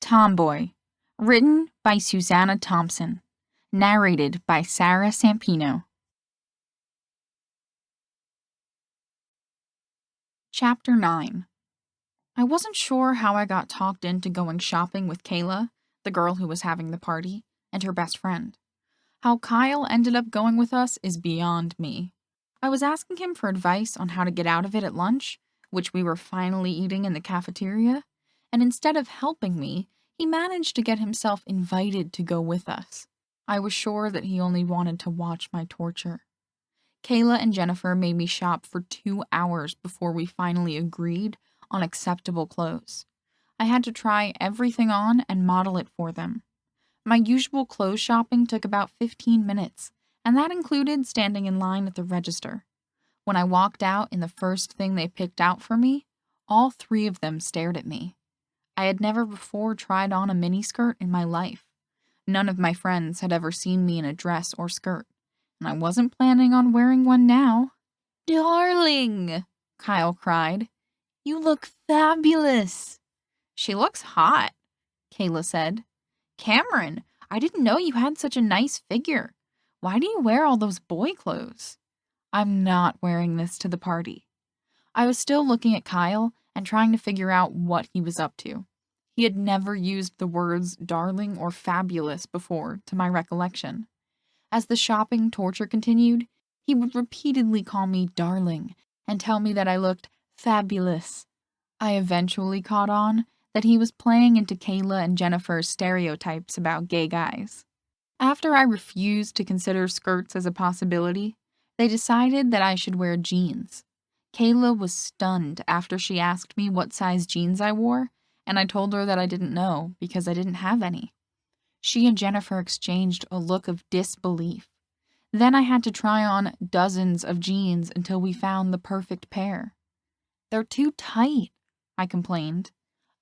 Tomboy, written by Suzana Thompson, narrated by Sarah Sampino. Chapter 9. I wasn't sure how I got talked into going shopping with Kayla, the girl who was having the party, and her best friend. How Kyle ended up going with us is beyond me. I was asking him for advice on how to get out of it at lunch, which we were finally eating in the cafeteria, and instead of helping me, he managed to get himself invited to go with us. I was sure that he only wanted to watch my torture. Kayla and Jennifer made me shop for 2 hours before we finally agreed on acceptable clothes. I had to try everything on and model it for them. My usual clothes shopping took about 15 minutes, and that included standing in line at the register. When I walked out and the first thing they picked out for me, all 3 of them stared at me. I had never before tried on a miniskirt in my life. None of my friends had ever seen me in a dress or skirt, and I wasn't planning on wearing one now. "Darling," Kyle cried, "you look fabulous." "She looks hot," Kayla said. "Cameron, I didn't know you had such a nice figure. Why do you wear all those boy clothes?" "I'm not wearing this to the party." I was still looking at Kyle and trying to figure out what he was up to. He had never used the words darling or fabulous before, to my recollection. As the shopping torture continued, he would repeatedly call me darling and tell me that I looked fabulous. I eventually caught on that he was playing into Kayla and Jennifer's stereotypes about gay guys. After I refused to consider skirts as a possibility, they decided that I should wear jeans. Kayla was stunned after she asked me what size jeans I wore, and I told her that I didn't know because I didn't have any. She and Jennifer exchanged a look of disbelief. Then I had to try on dozens of jeans until we found the perfect pair. "They're too tight," I complained.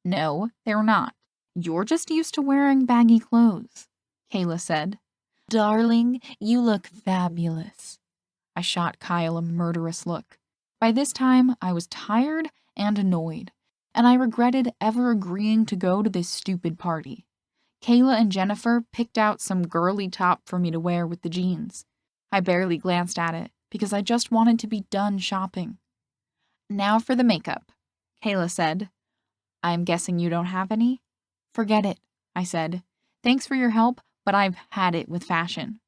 "No, they're not. You're just used to wearing baggy clothes," Kayla said. "Darling, you look fabulous." I shot Kyle a murderous look. By this time, I was tired and annoyed, and I regretted ever agreeing to go to this stupid party. Kayla and Jennifer picked out some girly top for me to wear with the jeans. I barely glanced at it because I just wanted to be done shopping. "Now for the makeup," Kayla said. "I'm guessing you don't have any?" "Forget it," I said. "Thanks for your help, but I've had it with fashion."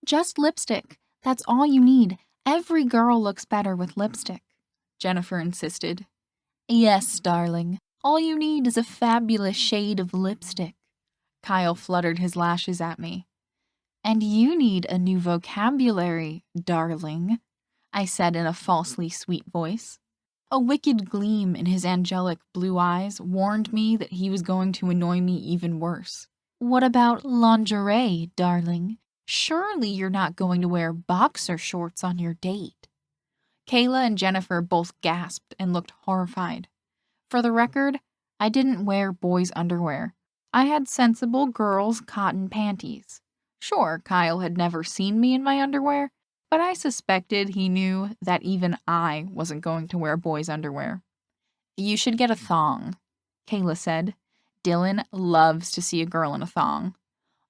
"Just lipstick. That's all you need. Every girl looks better with lipstick," Jennifer insisted. "Yes, darling. All you need is a fabulous shade of lipstick." Kyle fluttered his lashes at me. "And you need a new vocabulary, darling," I said in a falsely sweet voice. A wicked gleam in his angelic blue eyes warned me that he was going to annoy me even worse. "What about lingerie, darling? Surely you're not going to wear boxer shorts on your date." Kayla and Jennifer both gasped and looked horrified. For the record, I didn't wear boys' underwear. I had sensible girls' cotton panties. Sure, Kyle had never seen me in my underwear, but I suspected he knew that even I wasn't going to wear boys' underwear. "You should get a thong," Kayla said. "Dylan loves to see a girl in a thong."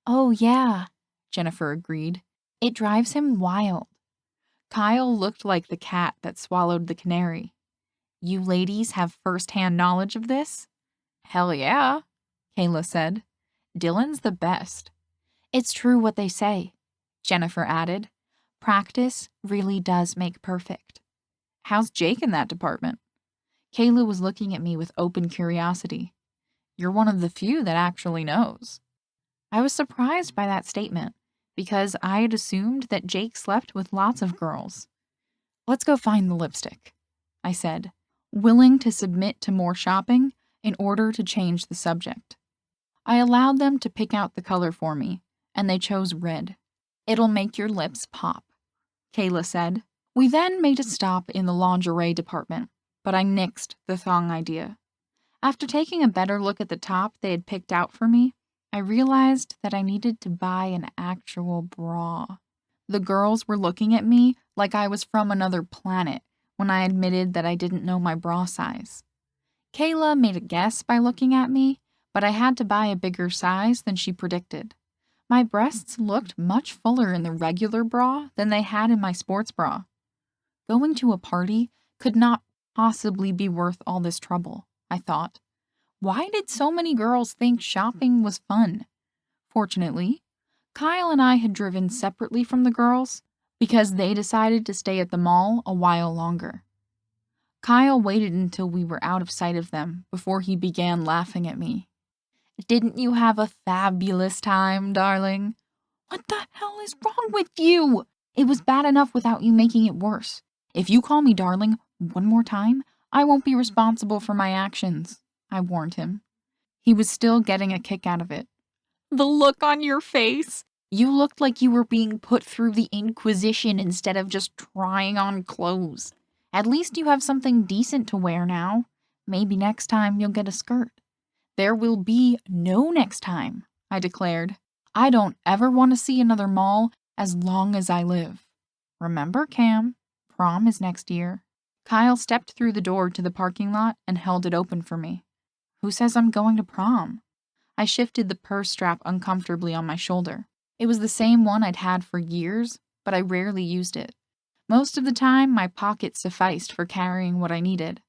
"Oh, yeah," Jennifer agreed. "It drives him wild." Kyle looked like the cat that swallowed the canary. "You ladies have first-hand knowledge of this?" "Hell yeah," Kayla said. "Dylan's the best." "It's true what they say," Jennifer added. "Practice really does make perfect." "How's Jake in that department?" Kayla was looking at me with open curiosity. "You're one of the few that actually knows." I was surprised by that statement, because I had assumed that Jake slept with lots of girls. "Let's go find the lipstick," I said, willing to submit to more shopping in order to change the subject. I allowed them to pick out the color for me, and they chose red. "It'll make your lips pop," Kayla said. We then made a stop in the lingerie department, but I nixed the thong idea. After taking a better look at the top they had picked out for me, I realized that I needed to buy an actual bra. The girls were looking at me like I was from another planet when I admitted that I didn't know my bra size. Kayla made a guess by looking at me, but I had to buy a bigger size than she predicted. My breasts looked much fuller in the regular bra than they had in my sports bra. Going to a party could not possibly be worth all this trouble, I thought. Why did so many girls think shopping was fun? Fortunately, Kyle and I had driven separately from the girls because they decided to stay at the mall a while longer. Kyle waited until we were out of sight of them before he began laughing at me. "Didn't you have a fabulous time, darling?" "What the hell is wrong with you? It was bad enough without you making it worse. If you call me darling one more time, I won't be responsible for my actions," I warned him. He was still getting a kick out of it. "The look on your face! You looked like you were being put through the Inquisition instead of just trying on clothes. At least you have something decent to wear now. Maybe next time you'll get a skirt." "There will be no next time," I declared. "I don't ever want to see another mall as long as I live. Remember, Cam, prom is next year." Kyle stepped through the door to the parking lot and held it open for me. "Who says I'm going to prom?" I shifted the purse strap uncomfortably on my shoulder. It was the same one I'd had for years, but I rarely used it. Most of the time, my pocket sufficed for carrying what I needed.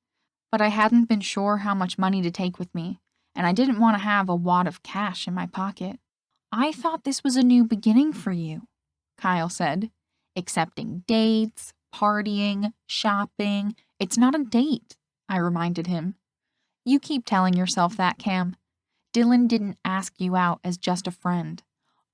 But I hadn't been sure how much money to take with me, and I didn't want to have a wad of cash in my pocket. "I thought this was a new beginning for you," Kyle said. "Accepting dates, partying, shopping. It's not a date," I reminded him. "You keep telling yourself that, Cam. Dylan didn't ask you out as just a friend.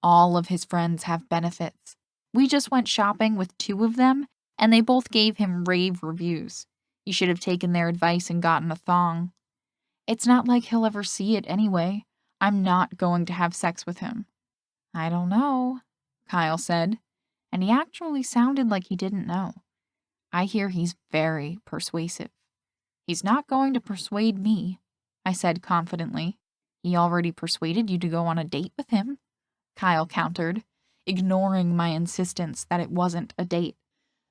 All of his friends have benefits. We just went shopping with 2 of them, and they both gave him rave reviews. You should have taken their advice and gotten a thong." "It's not like he'll ever see it anyway. I'm not going to have sex with him." "I don't know," Kyle said, and he actually sounded like he didn't know. "I hear he's very persuasive." "He's not going to persuade me," I said confidently. "He already persuaded you to go on a date with him," Kyle countered, ignoring my insistence that it wasn't a date.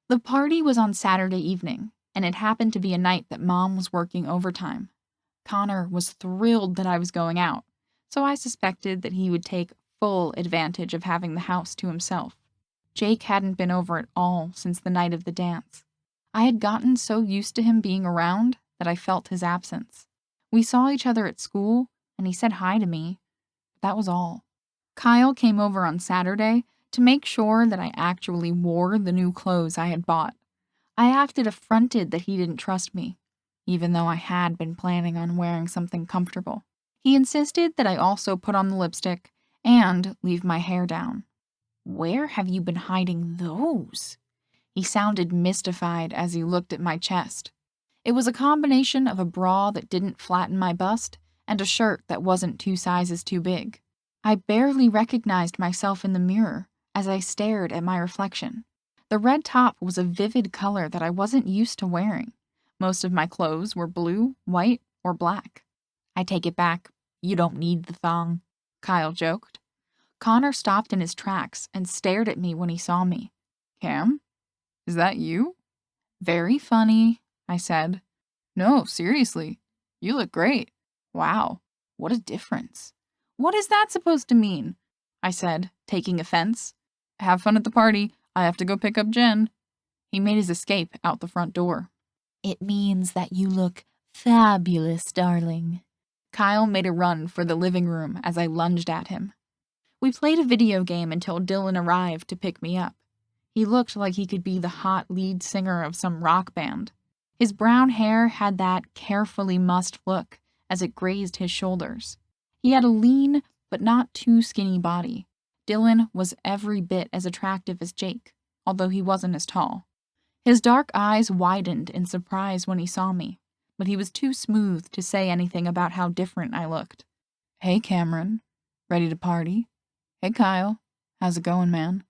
The party was on Saturday evening, and it happened to be a night that Mom was working overtime. Connor was thrilled that I was going out, so I suspected that he would take full advantage of having the house to himself. Jake hadn't been over at all since the night of the dance. I had gotten so used to him being around that I felt his absence. We saw each other at school, and he said hi to me, but that was all. Kyle came over on Saturday to make sure that I actually wore the new clothes I had bought. I acted affronted that he didn't trust me, even though I had been planning on wearing something comfortable. He insisted that I also put on the lipstick and leave my hair down. "Where have you been hiding those?" He sounded mystified as he looked at my chest. It was a combination of a bra that didn't flatten my bust and a shirt that wasn't 2 sizes too big. I barely recognized myself in the mirror as I stared at my reflection. The red top was a vivid color that I wasn't used to wearing. Most of my clothes were blue, white, or black. "I take it back. You don't need the thong," Kyle joked. Connor stopped in his tracks and stared at me when he saw me. "Cam? Is that you?" "Very funny," I said. "No, seriously. You look great. Wow, what a difference." "What is that supposed to mean?" I said, taking offense. "Have fun at the party. I have to go pick up Jen." He made his escape out the front door. "It means that you look fabulous, darling." Kyle made a run for the living room as I lunged at him. We played a video game until Dylan arrived to pick me up. He looked like he could be the hot lead singer of some rock band. His brown hair had that carefully mussed look as it grazed his shoulders. He had a lean but not too skinny body. Dylan was every bit as attractive as Jake, although he wasn't as tall. His dark eyes widened in surprise when he saw me, but he was too smooth to say anything about how different I looked. "Hey, Cameron. Ready to party?" "Hey, Kyle. How's it going, man?"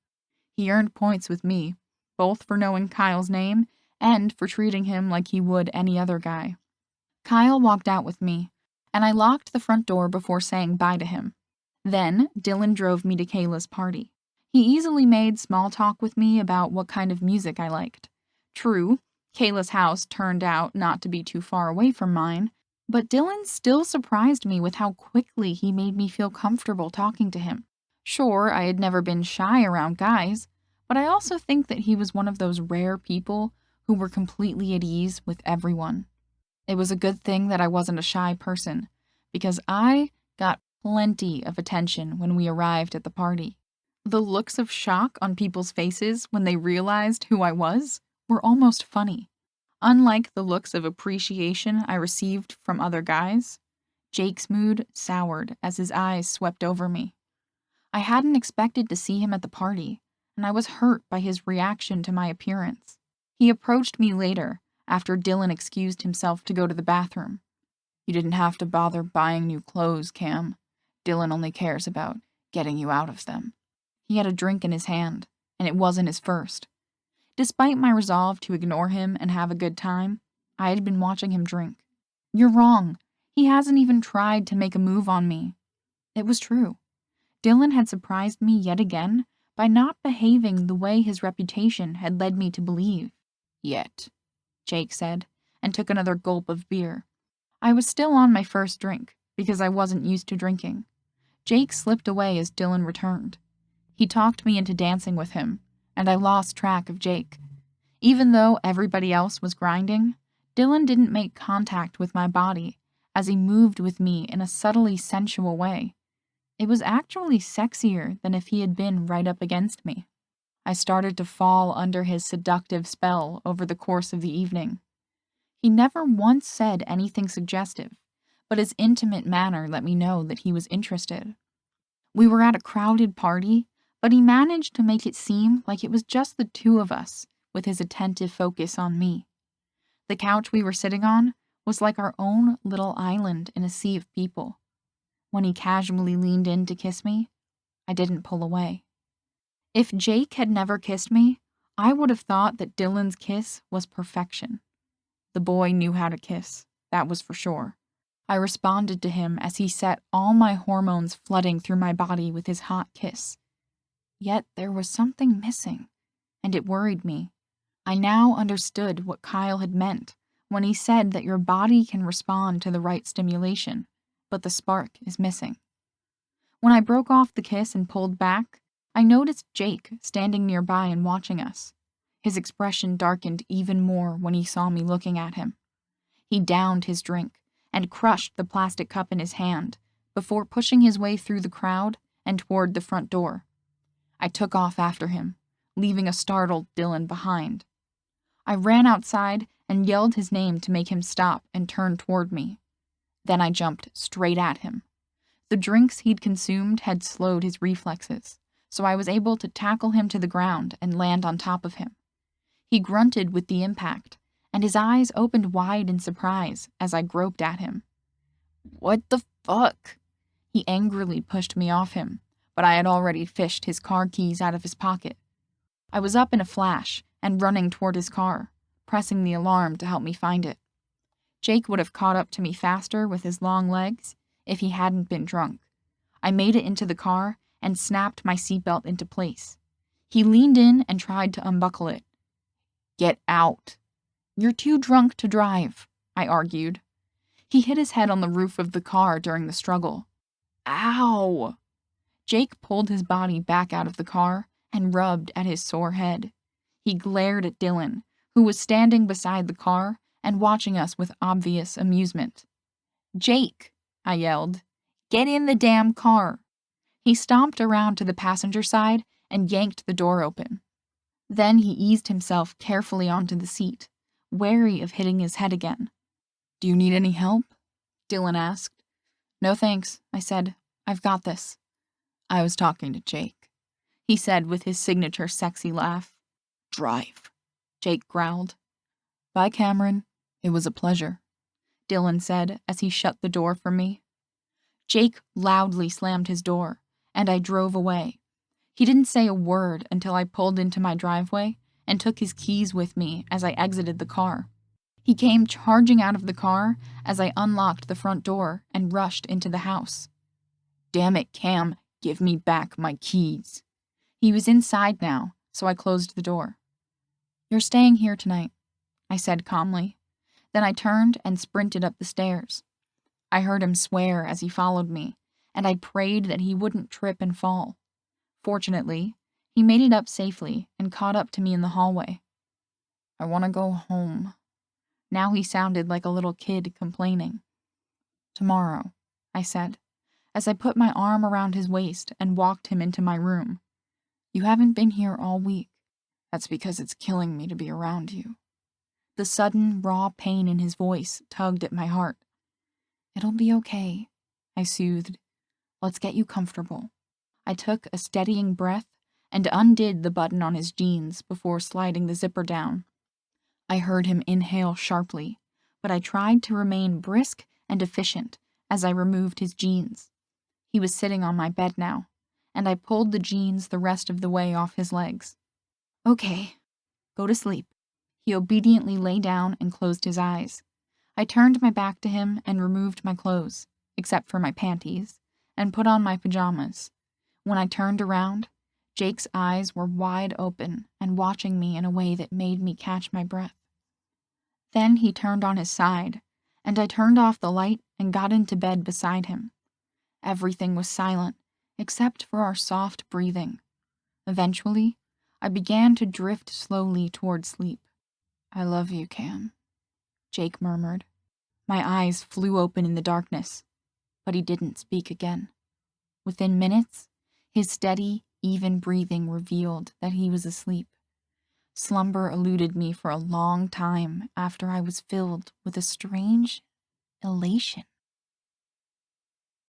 He earned points with me, both for knowing Kyle's name and for treating him like he would any other guy. Kyle walked out with me, and I locked the front door before saying bye to him. Then Dylan drove me to Kayla's party. He easily made small talk with me about what kind of music I liked. True, Kayla's house turned out not to be too far away from mine, But Dylan still surprised me with how quickly he made me feel comfortable talking to him. Sure, I had never been shy around guys, but I also think that he was one of those rare people who were completely at ease with everyone. It was a good thing that I wasn't a shy person, because I got plenty of attention when we arrived at the party. The looks of shock on people's faces when they realized who I was were almost funny. Unlike the looks of appreciation I received from other guys, Jake's mood soured as his eyes swept over me. I hadn't expected to see him at the party, and I was hurt by his reaction to my appearance. He approached me later, after Dylan excused himself to go to the bathroom. "You didn't have to bother buying new clothes, Cam. Dylan only cares about getting you out of them." He had a drink in his hand, and it wasn't his first. Despite my resolve to ignore him and have a good time, I had been watching him drink. "You're wrong. He hasn't even tried to make a move on me." It was true. Dylan had surprised me yet again by not behaving the way his reputation had led me to believe. "Yet," Jake said, and took another gulp of beer. I was still on my first drink, because I wasn't used to drinking. Jake slipped away as Dylan returned. He talked me into dancing with him, and I lost track of Jake. Even though everybody else was grinding, Dylan didn't make contact with my body as he moved with me in a subtly sensual way. It was actually sexier than if he had been right up against me. I started to fall under his seductive spell over the course of the evening. He never once said anything suggestive, but his intimate manner let me know that he was interested. We were at a crowded party, but he managed to make it seem like it was just the two of us, with his attentive focus on me. The couch we were sitting on was like our own little island in a sea of people. When he casually leaned in to kiss me, I didn't pull away. If Jake had never kissed me, I would have thought that Dylan's kiss was perfection. The boy knew how to kiss, that was for sure. I responded to him as he set all my hormones flooding through my body with his hot kiss. Yet there was something missing, and it worried me. I now understood what Kyle had meant when he said that your body can respond to the right stimulation, but the spark is missing. When I broke off the kiss and pulled back, I noticed Jake standing nearby and watching us. His expression darkened even more when he saw me looking at him. He downed his drink and crushed the plastic cup in his hand before pushing his way through the crowd and toward the front door. I took off after him, leaving a startled Dylan behind. I ran outside and yelled his name to make him stop and turn toward me. Then I jumped straight at him. The drinks he'd consumed had slowed his reflexes, so I was able to tackle him to the ground and land on top of him. He grunted with the impact, and his eyes opened wide in surprise as I groped at him. "What the fuck?" He angrily pushed me off him, but I had already fished his car keys out of his pocket. I was up in a flash and running toward his car, pressing the alarm to help me find it. Jake would have caught up to me faster with his long legs if he hadn't been drunk. I made it into the car and snapped my seatbelt into place. He leaned in and tried to unbuckle it. "Get out." "You're too drunk to drive," I argued. He hit his head on the roof of the car during the struggle. "Ow!" Jake pulled his body back out of the car and rubbed at his sore head. He glared at Dylan, who was standing beside the car and watching us with obvious amusement. "Jake," I yelled, "get in the damn car." He stomped around to the passenger side and yanked the door open. Then he eased himself carefully onto the seat, wary of hitting his head again. "Do you need any help?" Dylan asked. "No thanks," I said. "I've got this." "I was talking to Jake," he said with his signature sexy laugh. "Drive," Jake growled. "Bye, Cameron. It was a pleasure," Dylan said as he shut the door for me. Jake loudly slammed his door, and I drove away. He didn't say a word until I pulled into my driveway and took his keys with me as I exited the car. He came charging out of the car as I unlocked the front door and rushed into the house. "Damn it, Cam, give me back my keys." He was inside now, so I closed the door. "You're staying here tonight," I said calmly. Then I turned and sprinted up the stairs. I heard him swear as he followed me, and I prayed that he wouldn't trip and fall. Fortunately, he made it up safely and caught up to me in the hallway. I want to go home. Now he sounded like a little kid complaining. Tomorrow, I said, as I put my arm around his waist and walked him into my room. You haven't been here all week. That's because it's killing me to be around you. The sudden, raw pain in his voice tugged at my heart. It'll be okay, I soothed. Let's get you comfortable. I took a steadying breath and undid the button on his jeans before sliding the zipper down. I heard him inhale sharply, but I tried to remain brisk and efficient as I removed his jeans. He was sitting on my bed now, and I pulled the jeans the rest of the way off his legs. Okay, go to sleep. He obediently lay down and closed his eyes. I turned my back to him and removed my clothes, except for my panties, and put on my pajamas. When I turned around, Jake's eyes were wide open and watching me in a way that made me catch my breath. Then he turned on his side, and I turned off the light and got into bed beside him. Everything was silent, except for our soft breathing. Eventually, I began to drift slowly toward sleep. I love you, Cam, Jake murmured. My eyes flew open in the darkness, but he didn't speak again. Within minutes, his steady, even breathing revealed that he was asleep. Slumber eluded me for a long time after I was filled with a strange elation.